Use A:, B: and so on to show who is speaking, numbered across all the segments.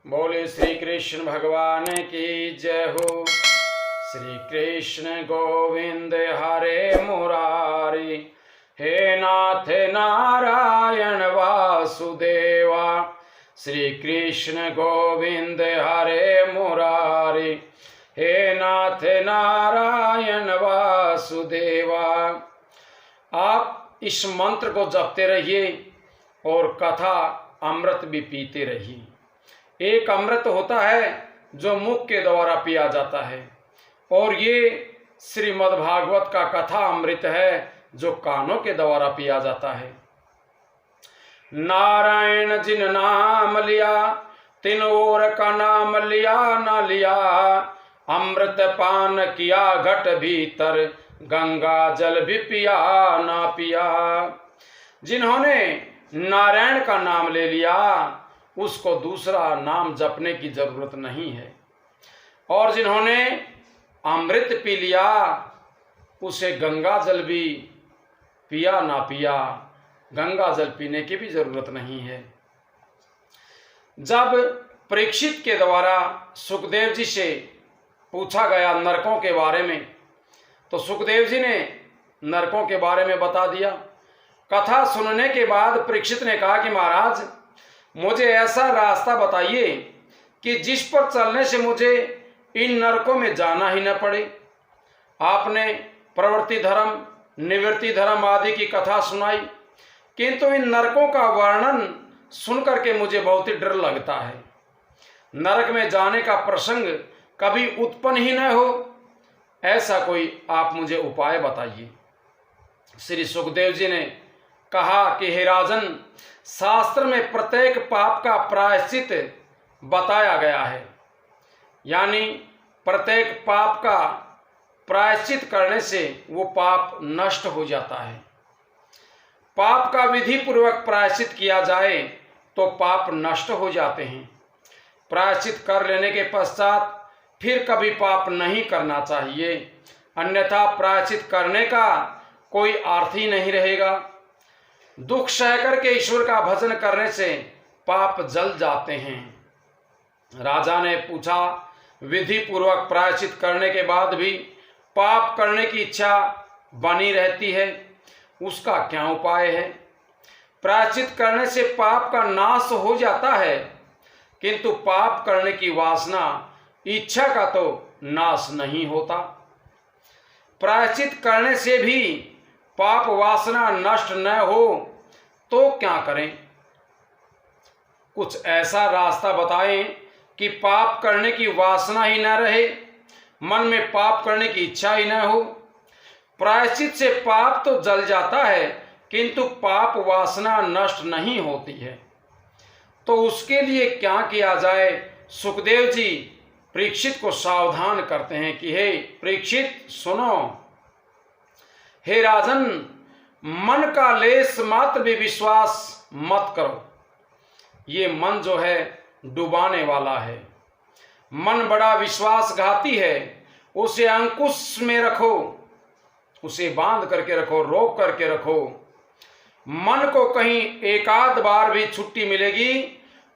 A: बोले श्री कृष्ण भगवान की जय हो। श्री कृष्ण गोविंद हरे मुरारी, हे नाथ नारायण वासुदेवा। श्री कृष्ण गोविंद हरे मुरारी, हे नाथ नारायण वासुदेवा। आप इस मंत्र को जपते रहिए और कथा अमृत भी पीते रहिए। एक अमृत होता है जो मुख के द्वारा पिया जाता है, और ये श्रीमद् भागवत का कथा अमृत है जो कानों के द्वारा पिया जाता है। नारायण जिन नाम लिया, तिन और का नाम लिया न लिया। अमृत पान किया घट भीतर, गंगा जल भी पिया ना पिया। जिन्होंने नारायण का नाम ले लिया उसको दूसरा नाम जपने की जरूरत नहीं है, और जिन्होंने अमृत पी लिया उसे गंगा जल भी पिया ना पिया, गंगा जल पीने की भी जरूरत नहीं है। जब परीक्षित के द्वारा सुखदेव जी से पूछा गया नरकों के बारे में, तो सुखदेव जी ने नरकों के बारे में बता दिया। कथा सुनने के बाद परीक्षित ने कहा कि महाराज, मुझे ऐसा रास्ता बताइए कि जिस पर चलने से मुझे इन नरकों में जाना ही न पड़े। आपने प्रवृत्ति धर्म, निवृत्ति धर्म आदि की कथा सुनाई, किंतु इन नरकों का वर्णन सुनकर के मुझे बहुत ही डर लगता है। नरक में जाने का प्रसंग कभी उत्पन्न ही न हो, ऐसा कोई आप मुझे उपाय बताइए। श्री सुखदेव जी ने कहा कि हे राजन, शास्त्र में प्रत्येक पाप का प्रायश्चित बताया गया है, यानी प्रत्येक पाप का प्रायश्चित करने से वो पाप नष्ट हो जाता है। पाप का विधि पूर्वक प्रायश्चित किया जाए तो पाप नष्ट हो जाते हैं। प्रायश्चित कर लेने के पश्चात फिर कभी पाप नहीं करना चाहिए, अन्यथा प्रायश्चित करने का कोई अर्थ ही नहीं रहेगा। दुख सह करके ईश्वर का भजन करने से पाप जल जाते हैं। राजा ने पूछा, विधि पूर्वक प्रायश्चित करने के बाद भी पाप करने की इच्छा बनी रहती है, उसका क्या उपाय है? प्रायश्चित करने से पाप का नाश हो जाता है, किंतु पाप करने की वासना, इच्छा का तो नाश नहीं होता। प्रायश्चित करने से भी पाप वासना नष्ट न हो तो क्या करें? कुछ ऐसा रास्ता बताएं कि पाप करने की वासना ही न रहे, मन में पाप करने की इच्छा ही न हो। प्रायश्चित से पाप तो जल जाता है, किंतु पाप वासना नष्ट नहीं होती है, तो उसके लिए क्या किया जाए? सुखदेव जी परीक्षित को सावधान करते हैं कि हे परीक्षित सुनो। हे राजन, मन का लेस मात्र भी विश्वास मत करो। ये मन जो है डुबाने वाला है। मन बड़ा विश्वासघाती है, उसे अंकुश में रखो, उसे बांध करके रखो, रोक करके रखो। मन को कहीं एकाध बार भी छुट्टी मिलेगी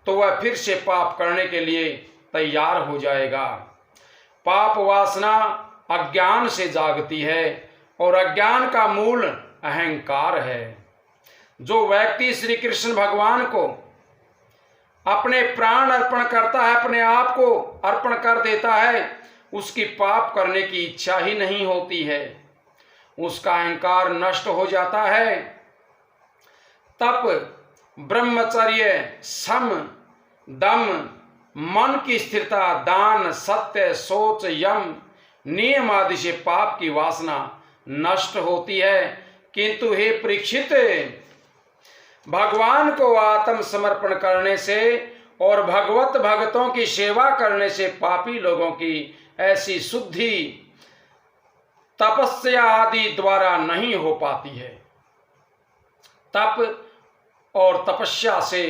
A: तो वह फिर से पाप करने के लिए तैयार हो जाएगा। पाप वासना अज्ञान से जागती है, और अज्ञान का मूल अहंकार है। जो व्यक्ति श्री कृष्ण भगवान को अपने प्राण अर्पण करता है, अपने आप को अर्पण कर देता है, उसकी पाप करने की इच्छा ही नहीं होती है, उसका अहंकार नष्ट हो जाता है। तप, ब्रह्मचर्य, सम, दम, मन की स्थिरता, दान, सत्य, सोच, यम, नियम आदि से पाप की वासना नष्ट होती है। किंतु हे परीक्षित, भगवान को आत्म समर्पण करने से और भगवत भक्तों की सेवा करने से पापी लोगों की ऐसी शुद्धि तपस्या आदि द्वारा नहीं हो पाती है। तप और तपस्या से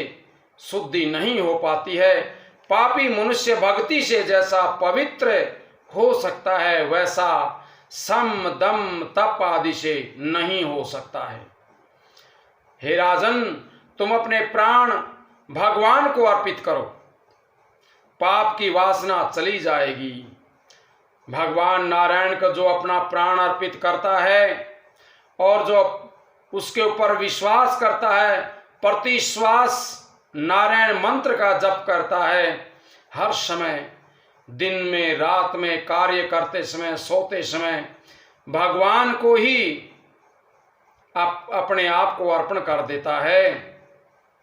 A: शुद्धि नहीं हो पाती है। पापी मनुष्य भक्ति से जैसा पवित्र हो सकता है, वैसा सम, दम, तप आदि से नहीं हो सकता है। हे राजन, तुम अपने प्राण भगवान को अर्पित करो। पाप की वासना चली जाएगी। भगवान नारायण को जो अपना प्राण अर्पित करता है और जो उसके ऊपर विश्वास करता है, प्रति श्वास नारायण मंत्र का जप करता है, हर समय दिन में रात में कार्य करते समय सोते समय भगवान को ही अपने आप को अर्पण कर देता है,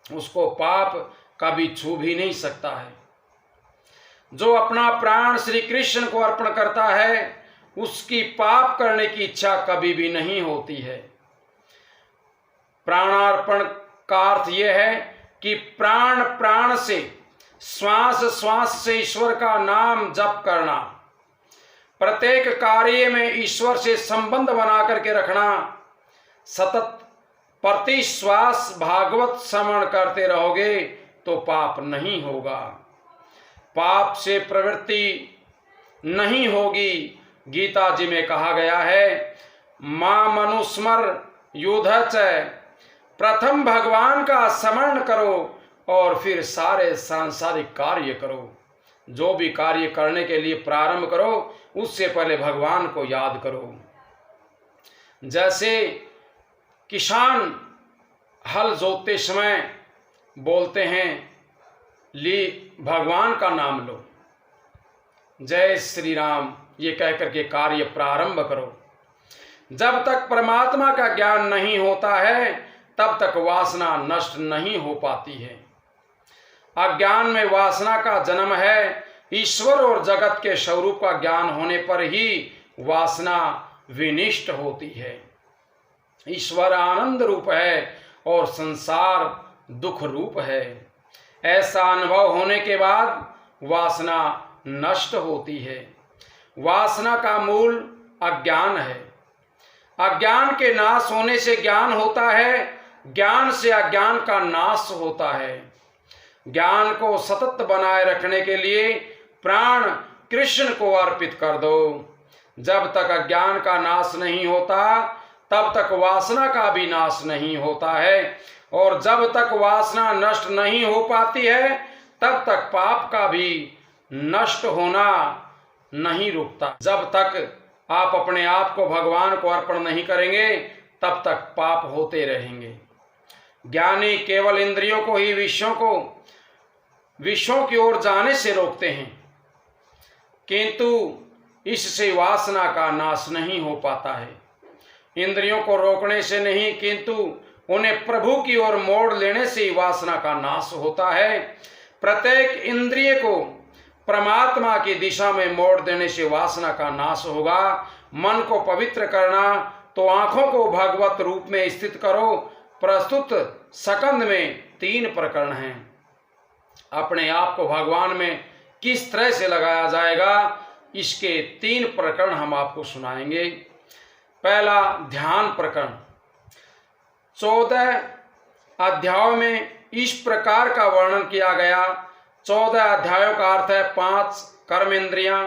A: उसको पाप कभी छू भी नहीं सकता है। जो अपना प्राण श्री कृष्ण को अर्पण करता है उसकी पाप करने की इच्छा कभी भी नहीं होती है। प्राणार्पण का अर्थ यह है कि प्राण प्राण से, श्वास श्वास से ईश्वर का नाम जप करना, प्रत्येक कार्य में ईश्वर से संबंध बना करके रखना, सतत प्रति श्वास भागवत श्रवण करते रहोगे तो पाप नहीं होगा, पाप से प्रवृत्ति नहीं होगी। गीता जी में कहा गया है, मां मनुस्मर युद्ध च, प्रथम भगवान का स्मरण करो और फिर सारे सांसारिक कार्य करो। जो भी कार्य करने के लिए प्रारंभ करो उससे पहले भगवान को याद करो। जैसे किसान हल जोतते समय बोलते हैं, ली भगवान का नाम लो, जय श्री राम, ये कहकर के कार्य प्रारंभ करो। जब तक परमात्मा का ज्ञान नहीं होता है तब तक वासना नष्ट नहीं हो पाती है। अज्ञान में वासना का जन्म है। ईश्वर और जगत के स्वरूप का ज्ञान होने पर ही वासना विनिष्ट होती है। ईश्वर आनंद रूप है और संसार दुख रूप है। ऐसा अनुभव होने के बाद वासना नष्ट होती है। वासना का मूल अज्ञान है। अज्ञान के नाश होने से ज्ञान होता है, ज्ञान से अज्ञान का नाश होता है। ज्ञान को सतत बनाए रखने के लिए प्राण कृष्ण को अर्पित कर दो। जब तक अज्ञान का नाश नहीं होता तब तक वासना का भी नाश नहीं होता है, और जब तक वासना नष्ट नहीं हो पाती है तब तक पाप का भी नष्ट होना नहीं रुकता। जब तक आप अपने आप को भगवान को अर्पण नहीं करेंगे तब तक पाप होते रहेंगे। ज्ञानी केवल इंद्रियों को ही विषयों की ओर जाने से रोकते हैं, किंतु इससे वासना का नाश नहीं हो पाता है। इंद्रियों को रोकने से नहीं, किंतु उन्हें प्रभु की ओर मोड़ लेने से ही वासना का नाश होता है। प्रत्येक इंद्रिय को परमात्मा की दिशा में मोड़ देने से वासना का नाश होगा। मन को पवित्र करना तो आंखों को भगवत रूप में स्थित करो। प्रस्तुत सकंद में 3 प्रकरण हैं। अपने आप को भगवान में किस तरह से लगाया जाएगा, इसके 3 प्रकरण हम आपको सुनाएंगे। पहला ध्यान प्रकरण। 14 अध्यायों में इस प्रकार का वर्णन किया गया। 14 अध्यायों का अर्थ है 5 कर्म इंद्रियां,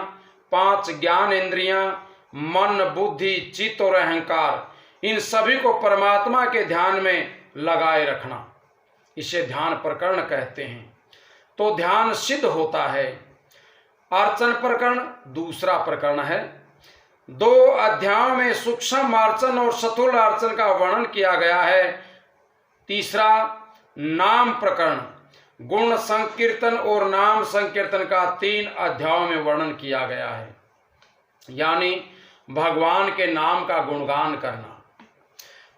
A: 5 ज्ञान इंद्रियां, मन, बुद्धि, चित्त और अहंकार, इन सभी को परमात्मा के ध्यान में लगाए रखना, इसे ध्यान प्रकरण कहते हैं। तो ध्यान सिद्ध होता है। अर्चन प्रकरण दूसरा प्रकरण है। 2 अध्यायों में सूक्ष्म अर्चन और स्थूल अर्चन का वर्णन किया गया है। तीसरा नाम प्रकरण, गुण संकीर्तन और नाम संकीर्तन का 3 अध्यायों में वर्णन किया गया है, यानी भगवान के नाम का गुणगान करना।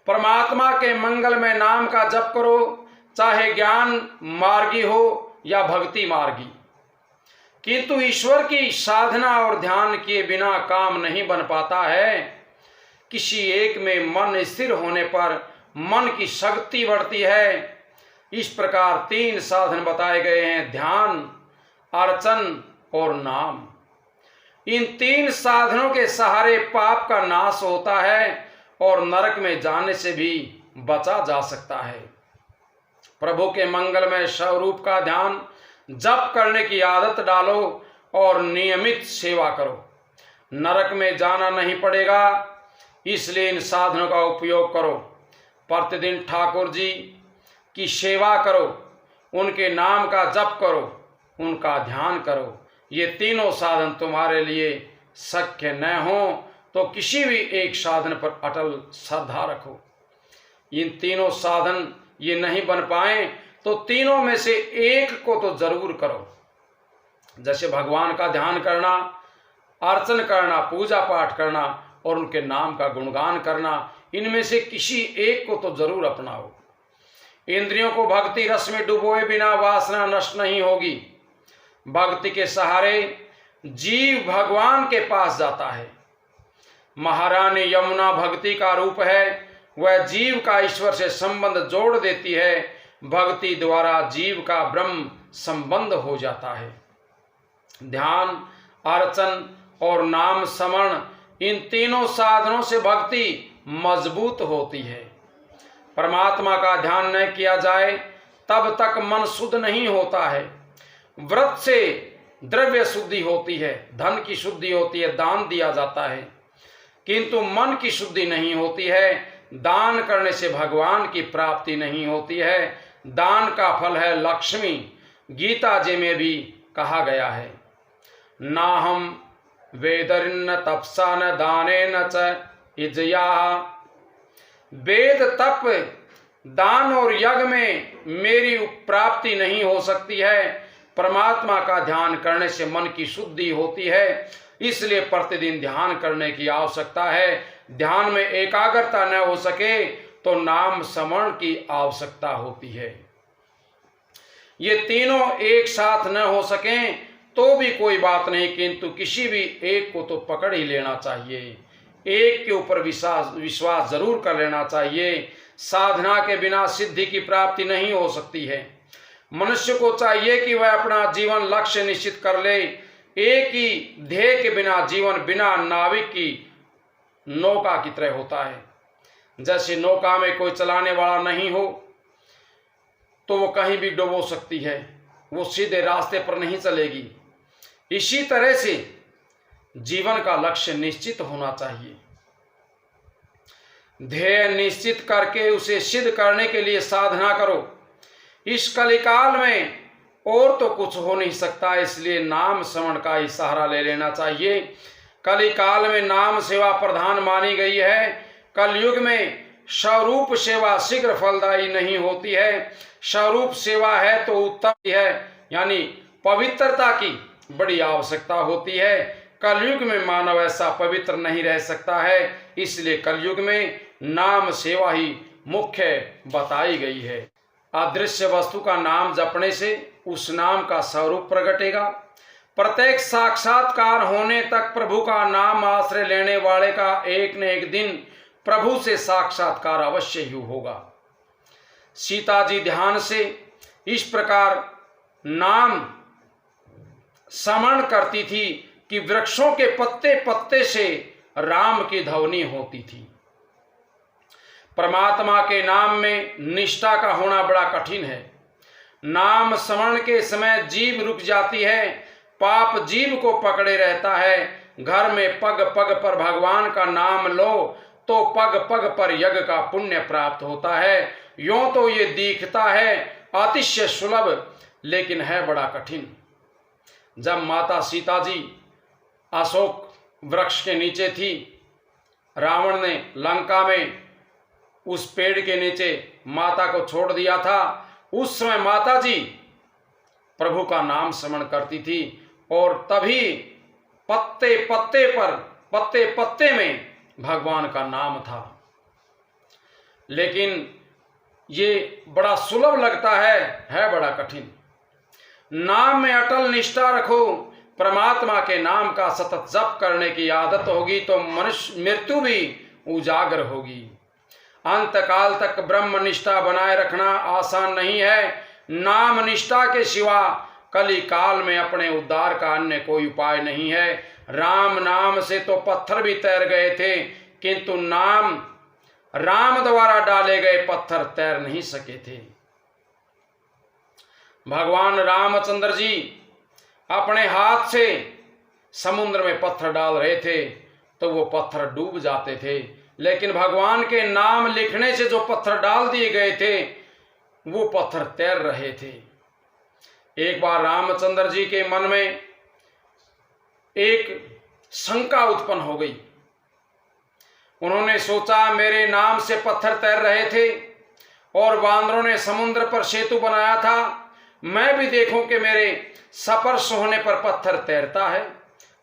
A: परमात्मा के मंगलमय नाम का जप करो, चाहे ज्ञान मार्गी हो या भक्ति मार्गी, किंतु ईश्वर की साधना और ध्यान किए बिना काम नहीं बन पाता है। किसी एक में मन स्थिर होने पर मन की शक्ति बढ़ती है। इस प्रकार 3 साधन बताए गए हैं, ध्यान, अर्चन और नाम। इन 3 साधनों के सहारे पाप का नाश होता है और नरक में जाने से भी बचा जा सकता है। प्रभु के मंगलमय स्वरूप का ध्यान जप करने की आदत डालो और नियमित सेवा करो। नरक में जाना नहीं पड़ेगा, इसलिए इन साधनों का उपयोग करो। प्रतिदिन ठाकुर जी की सेवा करो, उनके नाम का जप करो, उनका ध्यान करो। ये तीनों साधन तुम्हारे लिए शक्य न हो तो किसी भी एक साधन पर अटल श्रद्धा रखो। इन तीनों साधन ये नहीं बन पाए तो तीनों में से एक को तो जरूर करो। जैसे भगवान का ध्यान करना, अर्चन करना, पूजा पाठ करना और उनके नाम का गुणगान करना, इनमें से किसी एक को तो जरूर अपनाओ। इंद्रियों को भक्ति रस में डुबोए बिना वासना नष्ट नहीं होगी। भक्ति के सहारे जीव भगवान के पास जाता है। महारानी यमुना भक्ति का रूप है। वह जीव का ईश्वर से संबंध जोड़ देती है। भक्ति द्वारा जीव का ब्रह्म संबंध हो जाता है। ध्यान, अर्चन और नाम स्मरण, इन तीनों साधनों से भक्ति मजबूत होती है। परमात्मा का ध्यान न किया जाए तब तक मन शुद्ध नहीं होता है। व्रत से द्रव्य शुद्धि होती है, धन की शुद्धि होती है, दान दिया जाता है, किंतु मन की शुद्धि नहीं होती है। दान करने से भगवान की प्राप्ति नहीं होती है। दान का फल है लक्ष्मी। गीता जी में भी कहा गया है, ना हम वेदरिन्न तपसा न दाने न च इजया। वेद, तप, दान और यज्ञ में मेरी प्राप्ति नहीं हो सकती है। परमात्मा का ध्यान करने से मन की शुद्धि होती है, इसलिए प्रतिदिन ध्यान करने की आवश्यकता है। ध्यान में एकाग्रता न हो सके तो नाम स्मरण की आवश्यकता होती है। ये तीनों एक साथ न हो सकें तो भी कोई बात नहीं, किंतु किसी भी एक को तो पकड़ ही लेना चाहिए। एक के ऊपर विश्वास जरूर कर लेना चाहिए। साधना के बिना सिद्धि की प्राप्ति नहीं हो सकती है। मनुष्य को चाहिए कि वह अपना जीवन लक्ष्य निश्चित कर ले। एक ही ध्येय के बिना जीवन बिना नाविक की नौका की तरह होता है। जैसे नौका में कोई चलाने वाला नहीं हो तो वो कहीं भी डुबो सकती है, वो सीधे रास्ते पर नहीं चलेगी। इसी तरह से जीवन का लक्ष्य निश्चित होना चाहिए। ध्येय निश्चित करके उसे सिद्ध करने के लिए साधना करो। इस कलिकाल में और तो कुछ हो नहीं सकता, इसलिए नाम स्मरण का ही सहारा ले लेना चाहिए। कलिकाल में नाम सेवा प्रधान मानी गई है। कलयुग में स्वरूप सेवा शीघ्र फलदायी नहीं होती है। स्वरूप सेवा है तो उत्तम है, यानी पवित्रता की बड़ी आवश्यकता होती है। कलयुग में मानव ऐसा पवित्र नहीं रह सकता है, इसलिए कलयुग में नाम सेवा ही मुख्य बताई गई है। अदृश्य वस्तु का नाम जपने से उस नाम का स्वरूप प्रगटेगा। प्रत्येक साक्षात्कार होने तक प्रभु का नाम आश्रय लेने वाले का एक न एक दिन प्रभु से साक्षात्कार अवश्य ही होगा। सीता जी ध्यान से इस प्रकार नाम स्मरण करती थी कि वृक्षों के पत्ते पत्ते से राम की ध्वनि होती थी। परमात्मा के नाम में निष्ठा का होना बड़ा कठिन है। नाम स्मरण के समय जीभ रुक जाती है, पाप जीभ को पकड़े रहता है। घर में पग पग पर भगवान का नाम लो तो पग पग पर यज्ञ का पुण्य प्राप्त होता है। यूं तो ये दिखता है अतिशय सुलभ, लेकिन है बड़ा कठिन। जब माता सीता जी अशोक वृक्ष के नीचे थी, रावण ने लंका में उस पेड़ के नीचे माता को छोड़ दिया था। उस समय माता जी प्रभु का नाम स्मरण करती थी और तभी पत्ते पत्ते पर, पत्ते पत्ते में भगवान का नाम था। लेकिन ये बड़ा सुलभ लगता है बड़ा कठिन। नाम में अटल निष्ठा रखो। परमात्मा के नाम का सतत जप करने की आदत होगी तो मनुष्य मृत्यु भी उजागर होगी। अंत काल तक ब्रह्म निष्ठा बनाए रखना आसान नहीं है। नाम निष्ठा के सिवा कली काल में अपने उद्धार का अन्य कोई उपाय नहीं है। राम नाम से तो पत्थर भी तैर गए थे, किंतु नाम राम द्वारा डाले गए पत्थर तैर नहीं सके थे। भगवान रामचंद्र जी अपने हाथ से समुद्र में पत्थर डाल रहे थे तो वो पत्थर डूब जाते थे, लेकिन भगवान के नाम लिखने से जो पत्थर डाल दिए गए थे वो पत्थर तैर रहे थे। एक बार रामचंद्र जी के मन में एक शंका उत्पन्न हो गई। उन्होंने सोचा, मेरे नाम से पत्थर तैर रहे थे और वानरों ने समुद्र पर सेतु बनाया था, मैं भी देखूं कि मेरे स्पर्श होने पर पत्थर तैरता है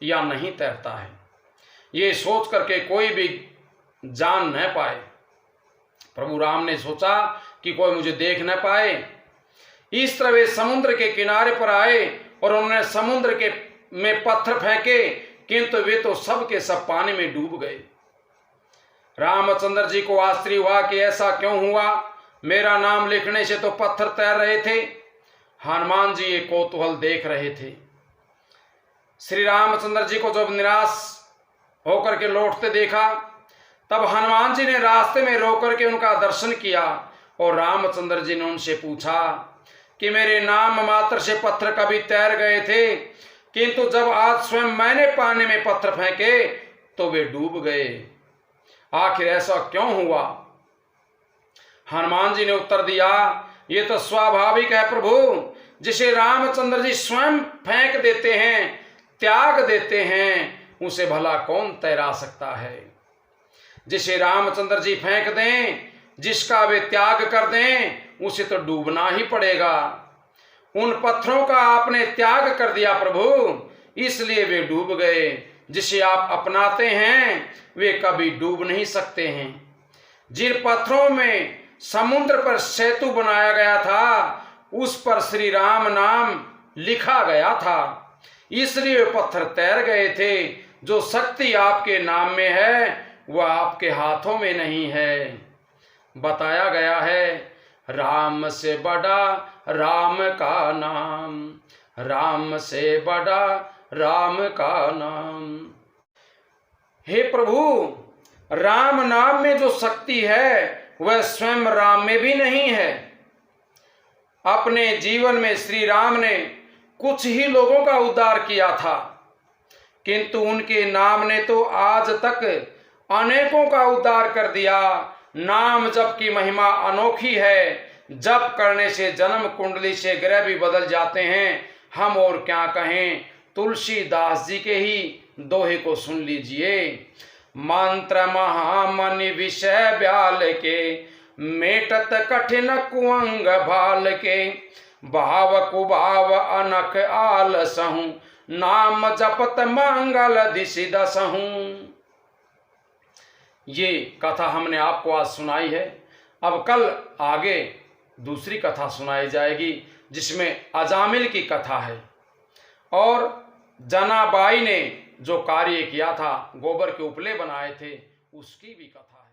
A: या नहीं तैरता है। ये सोच करके कोई भी जान न पाए। प्रभु राम ने सोचा कि कोई मुझे देख न पाए। इस तरह वे समुद्र के किनारे पर आए और उन्होंने समुद्र के में पत्थर फेंके, किंतु वे तो सब के सब पानी में डूब गए। रामचंद्र जी को आश्चर्य हुआ कि ऐसा क्यों हुआ, मेरा नाम लिखने से तो पत्थर तैर रहे थे। हनुमान जी ये कौतूहल देख रहे थे। श्री रामचंद्र जी को जब निराश होकर के लौटते देखा, तब हनुमान जी ने रास्ते में रोक करके उनका दर्शन किया और रामचंद्र जी ने उनसे पूछा कि मेरे नाम मात्र से पत्थर कभी तैर गए थे, किंतु जब आज स्वयं मैंने पानी में पत्थर फेंके तो वे डूब गए। आखिर ऐसा क्यों हुआ? हनुमान जी ने उत्तर दिया, ये तो स्वाभाविक है प्रभु, जिसे रामचंद्र जी स्वयं फेंक देते हैं, त्याग देते हैं, उसे भला कौन तैरा सकता है। जिसे रामचंद्र जी फेंक दें, जिसका वे त्याग कर दें, उसे तो डूबना ही पड़ेगा। उन पत्थरों का आपने त्याग कर दिया प्रभु, इसलिए वे डूब गए। जिसे आप अपनाते हैं वे कभी डूब नहीं सकते हैं। जिन पत्थरों में समुद्र पर सेतु बनाया गया था, उस पर श्री राम नाम लिखा गया था, इसलिए वे पत्थर तैर गए थे। जो शक्ति आपके नाम में है वह आपके हाथों में नहीं है। बताया गया है, राम से बड़ा राम का नाम, राम से बड़ा राम का नाम। हे प्रभु, राम नाम में जो शक्ति है वह स्वयं राम में भी नहीं है। अपने जीवन में श्री राम ने कुछ ही लोगों का उद्धार किया था, किंतु उनके नाम ने तो आज तक अनेकों का उद्धार कर दिया। नाम जप की महिमा अनोखी है। जप करने से जन्म कुंडली से ग्रह भी बदल जाते हैं। हम और क्या कहें, तुलसीदास जी के ही दोहे को सुन लीजिए। मंत्र महामनि विषय ब्याल के, मेटत कठिन कुअंग भाल के, भाव कुभाव अनख आल सहूं, नाम जपत मंगल दिशि दसहूं। ये कथा हमने आपको आज सुनाई है। अब कल आगे दूसरी कथा सुनाई जाएगी, जिसमें अजामिल की कथा है और जनाबाई ने जो कार्य किया था, गोबर के उपले बनाए थे, उसकी भी कथा है।